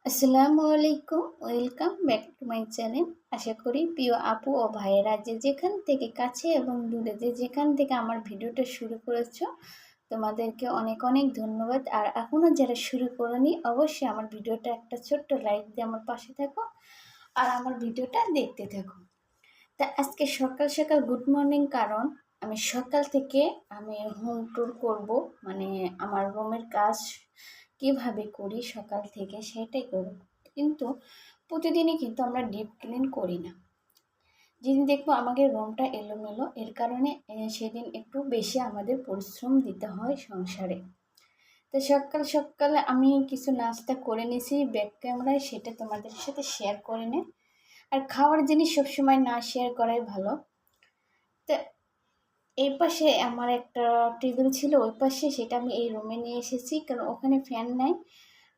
আসসালামু আলাইকুম, welcome back to my channel. আশা করি প্রিয় আপু ও ভাইয়েরা যে যেখান থেকে কাছে এবং দূরে যে যেখান থেকে আমার ভিডিওটা শুরু করেছো তোমাদেরকে অনেক অনেক ধন্যবাদ। আর এখনও যারা শুরু করোনি অবশ্যই আমার ভিডিওটা একটা ছোট্ট লাইক দিয়ে আমার পাশে থাকো আর আমার ভিডিওটা দেখতে থাকো। তা আজকে সকাল সকাল গুড মর্নিং, কারণ আমি সকাল থেকে আমি হোম ট্যুর করব, মানে আমার রুমের কাজ কিভাবে করি সকাল থেকে সেটাই করব। কিন্তু প্রতিদিনই কিন্তু আমরা ডিপ ক্লিন করি না। যেদিন দেখবো আমাদের রুমটা এলোমেলো, এর কারণে সেদিন একটু বেশি আমাদের পরিশ্রম দিতে হয় সংসারে। তো সকাল সকালে আমি কিছু নাস্তা করে নিয়েছি ব্যাক ক্যামেরায়, সেটা তোমাদের সাথে শেয়ার করে নে। আর খাওয়ার জিনিস সবসময় না শেয়ার করাই ভালো। তো এই পাশে আমার একটা টেবিল ছিল, ওই পাশে সেটা আমি এই রুমে নিয়ে এসেছি, কারণ ওখানে ফ্যান নাই।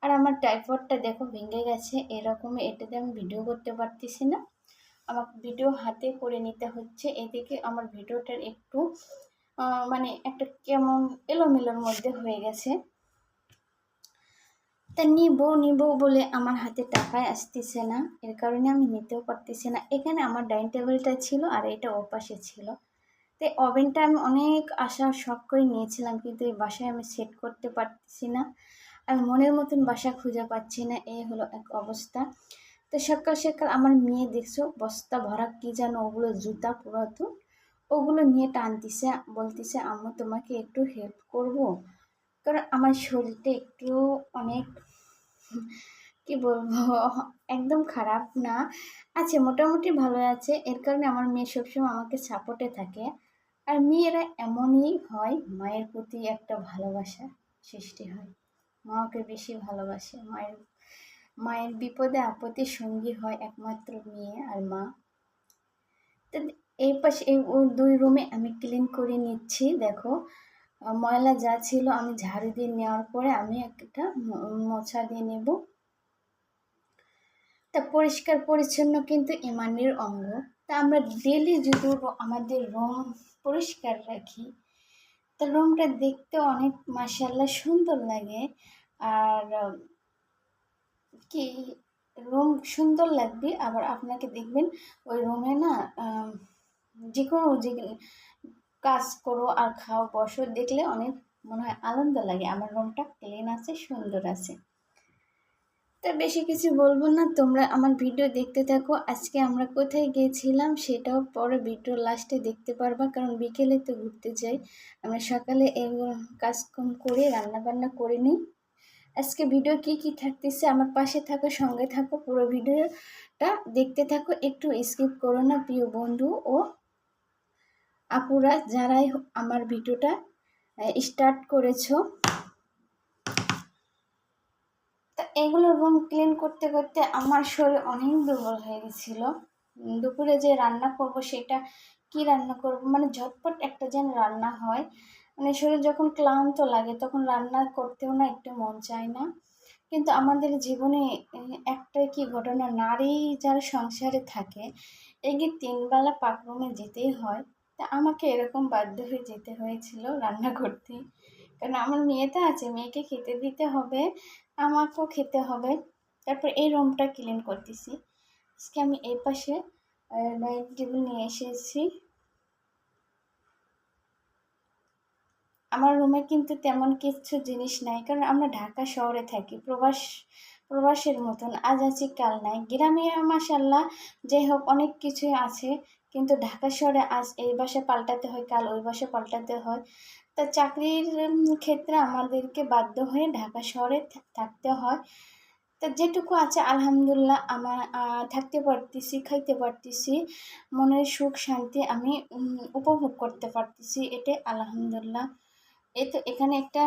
আর আমার ট্রাইপডটা দেখো ভেঙে গেছে, এরকমই এটাতে আমি ভিডিও করতে পারতেছি না, আমাকে ভিডিও হাতে করে নিতে হচ্ছে। এদিকে আমার ভিডিওটার একটু মানে একটা কেমন এলোমেলোর মধ্যে হয়ে গেছে। তা নিবো নিবো বলে আমার হাতে টাকায় আসতেছে না, এর কারণে আমি নিতেও পারতেছি না। এখানে আমার ডাইনিং টেবিলটা ছিল আর এটা ওপাশে ছিল। তো ওভেনটা আমি অনেক আশা শখ করে নিয়েছিলাম, কিন্তু এই বাসায় আমি সেট করতে পারতেছি না। আমি মনের মতন বাসা খুঁজে পাচ্ছি না, এই হলো এক অবস্থা। তো সকাল সকাল আমার মেয়ে দেখছো বস্তা ভরা কি যেন, ওগুলো জুতা পুরাতন, ওগুলো নিয়ে টানতেছে, বলতেছে আম্মু তোমাকে একটু হেল্প করব। কারণ আমার শরীরটা একটু অনেক কি বলবো, একদম খারাপ না, আছে মোটামুটি ভালো আছে। এর কারণে আমার মেয়ে সবসময় আমাকে সাপোর্টে থাকে। আর মেয়েরা এমনই হয়, মায়ের প্রতি একটা ভালোবাসা সৃষ্টি হয়, মা ওকে বেশি ভালোবাসে। মায়ের মায়ের বিপদে আপদে সঙ্গী হয় একমাত্র মেয়ে আর মা। তো এই পাশে এই ওই দুই রুমে আমি ক্লিন করে নিচ্ছি। দেখো ময়লা যা ছিল আমি ঝাড়ু দিয়ে নেওয়ার পরে আমি একটা মোছা দিয়ে নেব। তা পরিষ্কার পরিচ্ছন্ন কিন্তু ইমানের অঙ্গ। তা আমরা ডেলি যদি আমাদের রুম পরিষ্কার রাখি, তা রুমটা দেখতে অনেক মাশাআল্লাহ সুন্দর লাগে। আর কি রুম সুন্দর লাগবে, আবার আপনাকে দেখবেন ওই রুমে না যে কোনো যে কাজ করো আর খাও বসো, দেখলে অনেক মনে হয় আনন্দ লাগে। আমার রুমটা ক্লিন আছে, সুন্দর আছে। তা বেশি কিছু বলবো না, তোমরা আমার ভিডিও দেখতে থাকো। আজকে আমরা কোথায় গিয়েছিলাম সেটাও পরে ভিডিও লাস্টে দেখতে পারবা, কারণ বিকেলে তো ঘুরতে যাই। আমরা সকালে এগুলো কাজকাম করে রান্না বান্না করে নিই। আজকে ভিডিও কি কি থাকতেছে আমার পাশে থাকো, সঙ্গে থাকো, পুরো ভিডিওটা দেখতে থাকো, একটু স্কিপ করো না প্রিয় বন্ধু ও আপুরা যারাই আমার ভিডিওটা স্টার্ট করেছো। তা এগুলো রুম ক্লিন করতে করতে আমার শরীর অনেক দুর্বল হয়ে গেছিলো। দুপুরে যে রান্না করব সেটা কি রান্না করব, মানে ঝটপট একটা যেন রান্না হয়। মানে শরীর যখন ক্লান্ত লাগে তখন রান্না করতেও না একটু মন চায় না। কিন্তু আমাদের জীবনে একটাই কি ঘটনা, নারী যারা সংসারে থাকে এগিয়ে 3 বেলা পাকরুমে যেতেই হয়। তা আমাকে এরকম বাধ্য হয়ে যেতে হয়েছিল রান্না করতে, কারণ আমার মেয়েটা আছে, মেয়েকে খেতে দিতে হবে, আমাকেও খেতে হবে। তারপর এই রুমটা ক্লিন করতেছি। আজকে আমি এই পাশে ডাইনিং টেবিল নিয়ে এসেছি। আমার রুমে কিন্তু তেমন কিছু জিনিস নাই, কারণ আমরা ঢাকা শহরে থাকি, প্রবাসের মতন আজ আছি কাল নাই। গ্রামে মাশাল্লাহ যাই হোক অনেক কিছু আছে, কিন্তু ঢাকা শহরে আজ এই বাসা পাল্টাতে হয়, কাল ওই বাসা পাল্টাতে হয়। তা চাকরির ক্ষেত্রে আমাদেরকে বাধ্য হয়ে ঢাকা শহরে থাকতে হয়। তা যেটুকু আছে আলহামদুলিল্লাহ আমার থাকতে পারতেছি, খাইতে পারতেছি, মনের সুখ শান্তি আমি উপভোগ করতে পারতেছি, এটাই আলহামদুলিল্লাহ। এই তো এখানে একটা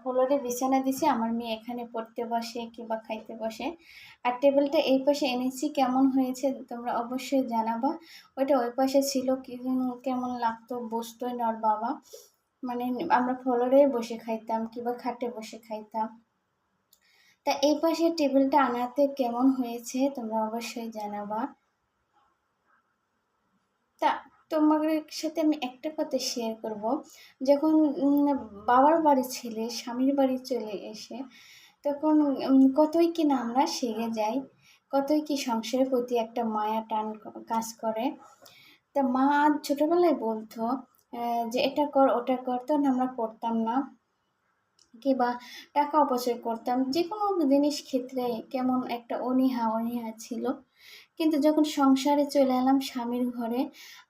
ফ্লোরে বিছানা দিছি, আমার মেয়ে এখানে পড়তে বসে কিংবা খাইতে বসে। আর টেবিলটা এই পাশে এনেছি, কেমন হয়েছে তোমরা অবশ্যই জানাবা। ওইটা ওই পাশে ছিল, কি কেমন লাগতো বসতোই না ওর বাবা, মানে আমরা ফ্লোরে বসে খাইতাম কিংবা খাটে বসে খাইতাম। তা এই পাশে টেবিলটা আনাতে কেমন হয়েছে তোমরা অবশ্যই জানাবা। তা তোমাদের সাথে আমি একটা কথা শেয়ার করব। যখন বাবার বাড়ি ছেলে স্বামীর বাড়ি চলে এসে তখন কতই কি না আমরা শিখে যাই, কতই কি সংসারের প্রতি একটা মায়া টান কাজ করে। তা মা ছোটবেলায় বলতো যে এটা কর ওটা কর, তখন আমরা করতাম না, কিংবা টাকা অপচয় করতাম। যে কোনো জিনিস ক্ষেত্রে কেমন একটা অনীহা অনীহা ছিল। কিন্তু যখন সংসারে চলে এলাম স্বামীর ঘরে,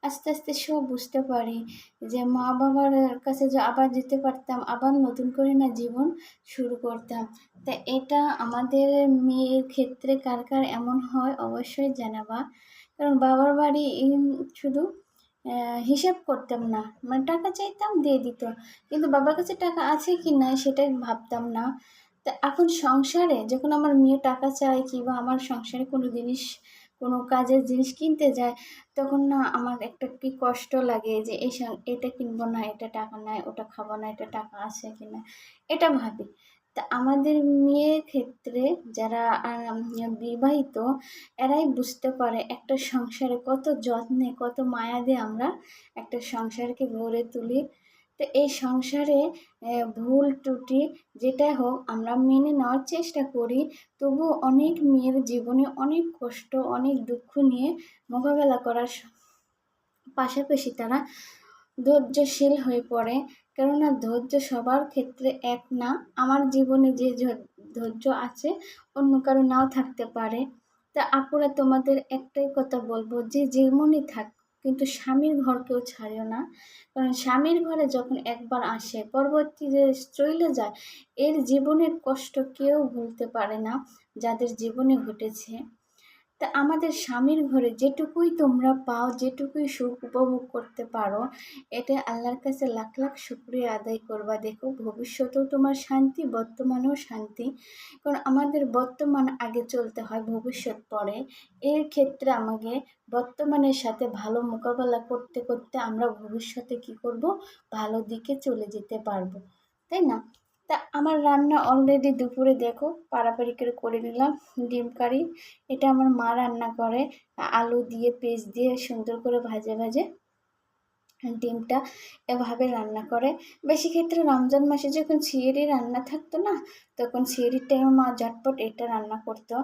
আস্তে আস্তে সব বুঝতে পারি যে মা বাবার কাছে যে আবার যেতে পারতাম, আবার নতুন করে না জীবন শুরু করতাম। তা এটা আমাদের মেয়ের ক্ষেত্রে কার কার এমন হয় অবশ্যই জানাবা। কারণ বাবার বাড়ি শুধু হিসাব করতাম না, মানে টাকা চাইতাম দিয়ে দিত, কিন্তু বাবার কাছে টাকা আছে কি না সেটাই ভাবতাম না। তা এখন সংসারে যখন আমার মেয়ে টাকা চায় কিংবা আমার সংসারে কোনো জিনিস, কোনো কাজের জিনিস কিনতে যায়, তখন না আমার একটা কি কষ্ট লাগে যে এটা কিনবো না, এটা টাকা নাই, ওটা খাবো না, এটা টাকা আছে কিনা এটা ভাবি। তা আমাদের মেয়ের ক্ষেত্রে যারা বিবাহিত, এরাই বুঝতে পারে একটা সংসারে কত যত্নে কত মায়া দিয়ে আমরা একটা সংসারকে গড়ে তুলি। তো এই সংসারে ভুল ত্রুটি যেটাই হোক আমরা মেনে নেওয়ার চেষ্টা করি। তবুও অনেক মেয়ের জীবনে অনেক কষ্ট অনেক দুঃখ নিয়ে মোকাবেলা করার পাশাপাশি তারা ধৈর্যশীল হয়ে পড়ে। কেননা ধৈর্য সবার ক্ষেত্রে এক না। আমার জীবনে যে ধৈর্য আছে অন্য কারো নাও থাকতে পারে। তা আপুরা তোমাদের একটাই কথা বলবো যে যেমনই থাক, কিন্তু স্বামীর ঘর কেউ ছাড়িও না। কারণ স্বামীর ঘরে যখন একবার আসে, পরবর্তী যে চলে যায়, এর জীবনের কষ্ট কেউ ভুলতে পারে না যাদের জীবনে ঘটেছে। তা আমাদের স্বামীর ঘরে যেটুকুই তোমরা পাও, যেটুকুই সুখ উপভোগ করতে পারো, এটা আল্লাহর কাছে লাখ লাখ শুকরিয়া আদায় করবা। দেখো ভবিষ্যতেও তোমার শান্তি, বর্তমানেও শান্তি। কারণ আমাদের বর্তমান আগে চলতে হয়, ভবিষ্যৎ পরে। এর ক্ষেত্রে আমাকে বর্তমানের সাথে ভালো মোকাবেলা করতে করতে আমরা ভবিষ্যতে কি করব, ভালো দিকে চলে যেতে পারবো, তাই না? তা আমার রান্না অলরেডি দুপুরে দেখো পাড়াপাড়ি করে নিলাম ডিম কারি। এটা আমার মা রান্না করে, আলু দিয়ে পেঁয়াজ দিয়ে সুন্দর করে ভাজে ভাজে ডিমটা এভাবে রান্না করে। বেশি ক্ষেত্রে রমজান মাসে যখন ছিঁড়ি রান্না থাকতো না, তখন ছিঁড়ির টাইমে মা ঝটপট এটা রান্না করতো।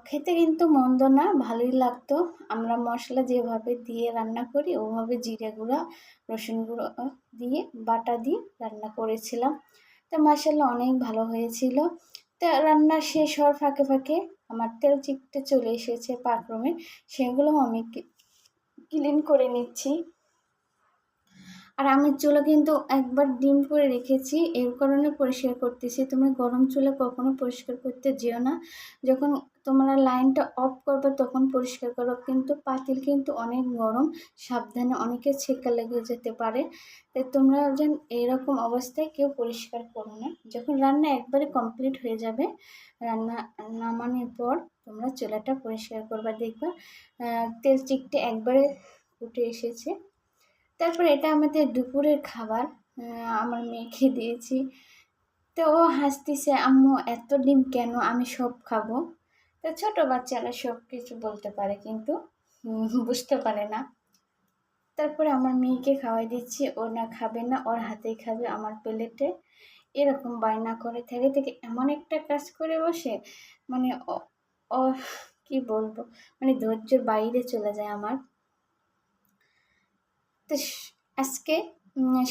খেতে কিন্তু মন্দ না, ভালোই লাগতো। আমরা মশলা যেভাবে দিয়ে রান্না করি ওভাবে জিরে গুঁড়া রসুন গুঁড়ো দিয়ে বাটা দিয়ে রান্না করেছিলাম। তো মাসাল্লাহ অনেক ভালো হয়েছিল। তা রান্না শেষ হওয়ার ফাঁকে ফাঁকে আমার তেল চিপটে চলে এসেছে পাকরুমে, সেগুলো আমি ক্লিন করে নিচ্ছি। আর আমি চুলা কিন্তু একবার ডিম করে রেখেছি, এর কারণে পরিষ্কার করতেছি। তোমরা গরম চুলা কখনো পরিষ্কার করতে যেও না। যখন তোমরা লাইনটা অফ করবে তখন পরিষ্কার করো, কিন্তু পাতিল কিন্তু অনেক গরম, সাবধানে অনেকে ছেঁকা লেগে যেতে পারে। তাই তোমরা যেন এরকম অবস্থায় কেউ পরিষ্কার করো না। যখন রান্না একবারে কমপ্লিট হয়ে যাবে, রান্না নামানোর পর তোমরা চুলাটা পরিষ্কার করবা, দেখবা তেল চিকটে একবারে উঠে এসেছে। তারপর এটা আমাদের দুপুরের খাবার, আমার মেয়েকে দিয়েছি। তো ও হাসতেছে, আম্মু এত ডিম কেন, আমি সব খাবো। তো ছোট বাচ্চারা সব কিছু বলতে পারে কিন্তু বুঝতে পারে না। তারপরে আমার মেয়েকে খাওয়াই দিচ্ছি, ও না খাবে না, ওর হাতেই খাবে আমার প্লেটে। এরকম বায়না করে থেকে থেকে এমন একটা কাজ করে বসে, মানে ও কি বলবো, মানে ধৈর্যের বাইরে চলে যায় আমার। তো আজকে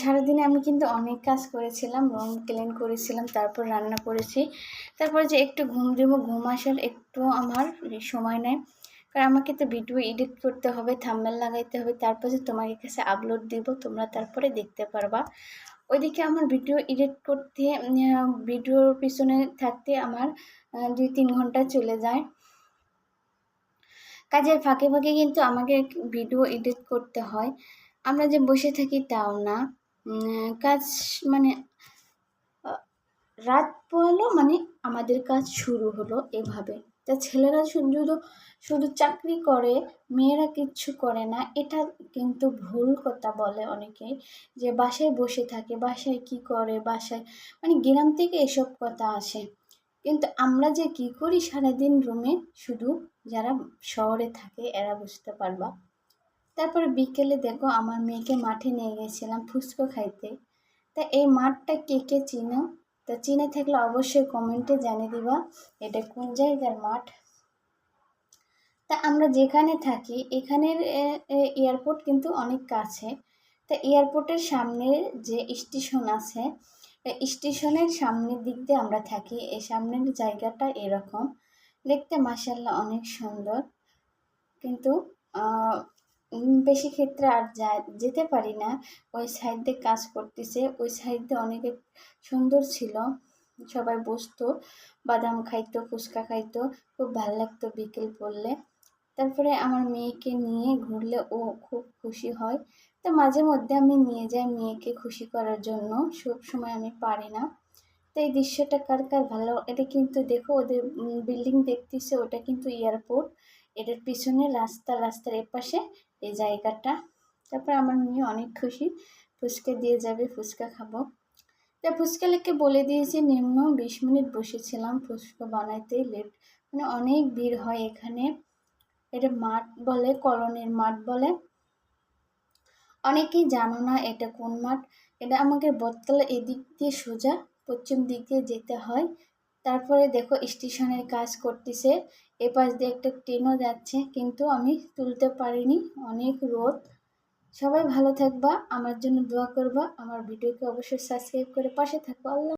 সারাদিনে আমি কিন্তু অনেক কাজ করেছিলাম, রুম ক্লিন করেছিলাম, তারপর রান্না করেছি। তারপরে যে একটু ঘুম দেবো, ঘুম আসার একটু আমার সময় নেয়। কারণ আমাকে তো ভিডিও এডিট করতে হবে, থাম্বনেল লাগাইতে হবে, তারপর যে তোমাদের কাছে আপলোড দিব, তোমরা তারপরে দেখতে পারবা। ওইদিকে আমার ভিডিও এডিট করতে, ভিডিওর পিছনে থাকতে আমার 2-3 ঘন্টা চলে যায়। কাজের ফাঁকে ফাঁকে কিন্তু আমাকে ভিডিও এডিট করতে হয়। আমরা যে বসে থাকি তাও না, কাজ মানে রাত পোহালো মানে আমাদের কাজ শুরু হলো এভাবে। তা ছেলেরা শুধু শুধু চাকরি করে, মেয়েরা কিচ্ছু করে না, এটা কিন্তু ভুল কথা বলে অনেকেই, যে বাসায় বসে থাকে, বাসায় কি করে, বাসায় মানে গ্রাম থেকে এসব কথা আসে। কিন্তু আমরা যে কি করি সারাদিন রুমে, শুধু যারা শহরে থাকে এরা বুঝতে পারবা। তারপরে বিকেলে দেখো আমার মেয়েকে মাঠে নিয়ে গেছিলাম ফুচকা খাইতে। তা এই মাঠটা কে কে চিনো? তো চিনে থাকলে অবশ্যই কমেন্টে জানিয়ে দিবা এটা কোন জায়গার মাঠ। তা আমরা যেখানে থাকি এখানের এয়ারপোর্ট কিন্তু অনেক কাছে। তা এয়ারপোর্টের সামনে যে স্টেশন আছে, স্টেশনের সামনের দিক দিয়ে আমরা থাকি। এই সামনের জায়গাটা এরকম দেখতে মাশাআল্লাহ অনেক সুন্দর, কিন্তু বেশি ক্ষেত্রে আর যেতে পারি না। ওই সাইড দিয়ে কাজ করতেছে, ওই সাইড দিয়ে অনেকে সুন্দর ছিল, সবাই বসতো, বাদাম খাইতো, ফুচকা খাইতো, খুব ভালো লাগতো বিকেল পড়লে। তারপরে আমার মেয়েকে নিয়ে ঘুরলে ও খুব খুশি হয়। তো মাঝে মধ্যে আমি নিয়ে যাই মেয়েকে খুশি করার জন্য, সব সময় আমি পারি না। তো এই দৃশ্যটা কার কার ভালো, এটা কিন্তু দেখো ওদের বিল্ডিং দেখতেছে, ওটা কিন্তু এয়ারপোর্ট। এটার পিছনে রাস্তার এপাশে এই জায়গাটা। তারপর আমার মেয়ে অনেক খুশি, ফুচকা দিয়ে যাবে, ফুচকা খাবো। তা ফুচকা লেকে বলে দিয়েছি নিম্ন 20 মিনিট বসেছিলাম ফুচকা বানাইতে, লেট, মানে অনেক ভিড় হয় এখানে। এটা মাঠ বলে, কলোনির মাঠ বলে। অনেকেই জানো না এটা কোন মাঠ। এটা আমাকে বটতলা এদিক দিয়ে সোজা পশ্চিম দিক দিয়ে যেতে হয়। তারপরে দেখো স্টেশনের কাজ করতেছে, এপাশ দিয়ে একটা ট্রেনও যাচ্ছে, কিন্তু আমি তুলতে পারিনি, অনেক রোদ। সবাই ভালো থাকবা, আমার জন্য দোয়া করবা, আমার ভিডিওকে অবশ্যই সাবস্ক্রাইব করে পাশে থাকো। আল্লাহ।